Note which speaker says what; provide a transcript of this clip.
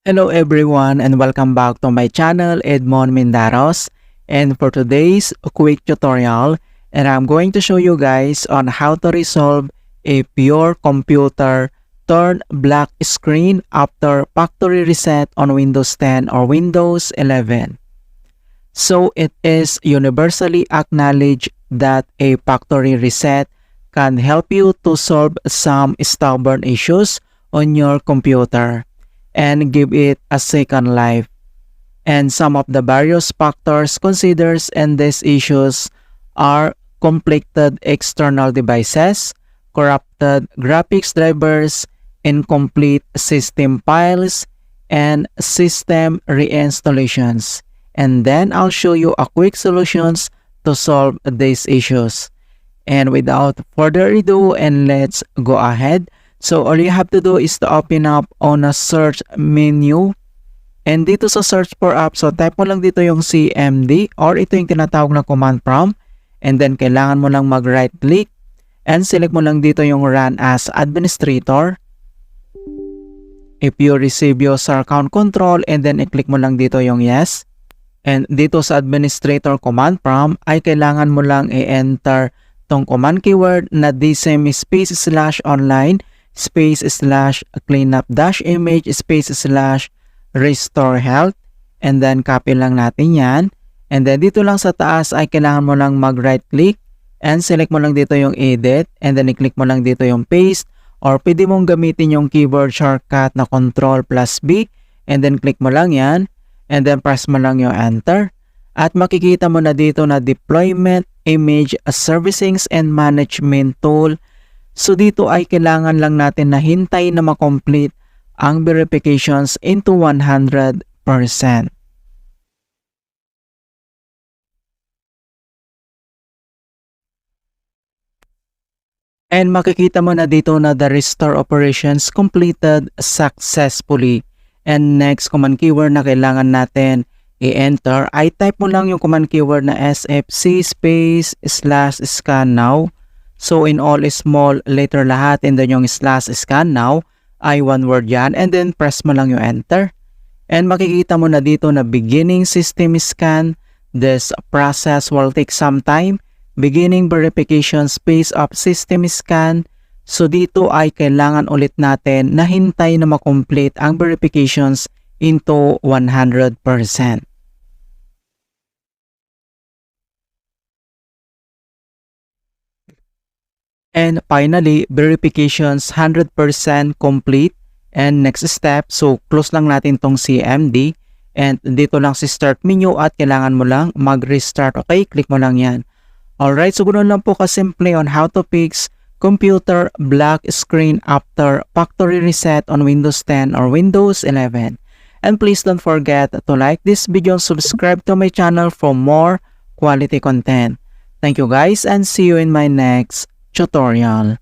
Speaker 1: Hello everyone and welcome back to my channel Edmund Mindaros, and for today's quick tutorial, and I'm going to show you guys on how to resolve a pure computer turn black screen after factory reset on Windows 10 or Windows 11. So it is universally acknowledged that a factory reset can help you to solve some stubborn issues on your computer and give it a second life. And some of the various factors considered in these issues are conflicted external devices, corrupted graphics drivers, incomplete system files, and system reinstallations. And then I'll show you a quick solutions to solve these issues. And without further ado, and let's go ahead. So all you have to do is to open up on a search menu. And dito sa search for app, so type mo lang dito yung CMD or ito yung tinatawag na command prompt. And then kailangan mo lang mag-right click and select mo lang dito yung run as administrator. If you receive user account control, and then i-click mo lang dito yung yes. And dito sa administrator command prompt ay kailangan mo lang i-enter tong command keyword na dsem space slash online space slash cleanup dash image space slash restore health, and then copy lang natin yan. And then dito lang sa taas ay kailangan mo lang mag right click and select mo lang dito yung edit, and then i-click mo lang dito yung paste, or pwede mong gamitin yung keyboard shortcut na Ctrl plus B, and then click mo lang yan, and then press mo lang yung enter. At makikita mo na dito na deployment image servicings and management tool. So dito ay kailangan lang natin na hintay na makomplete ang verifications into 100%. And makikita mo na dito na the restore operations completed successfully. And next command keyword na kailangan natin i-enter ay type mo lang yung command keyword na sfc space slash scan now. So in all small letter lahat, and then yung slash scan now ay one word yan, and then press mo lang yung enter. And makikita mo na dito na beginning system scan. This process will take some time. Beginning verification space of system scan. So dito ay kailangan ulit natin na hintay na makomplete ang verifications into 100%. And finally, verifications 100% complete. And next step, so close lang natin tong CMD. And dito lang si start menu at kailangan mo lang mag-restart. Okay, click mo lang yan. Alright, so ganoon lang po kasimple on how to fix computer black screen after factory reset on Windows 10 or Windows 11. And please don't forget to like this video and subscribe to my channel for more quality content. Thank you guys, and see you in my next tutorial.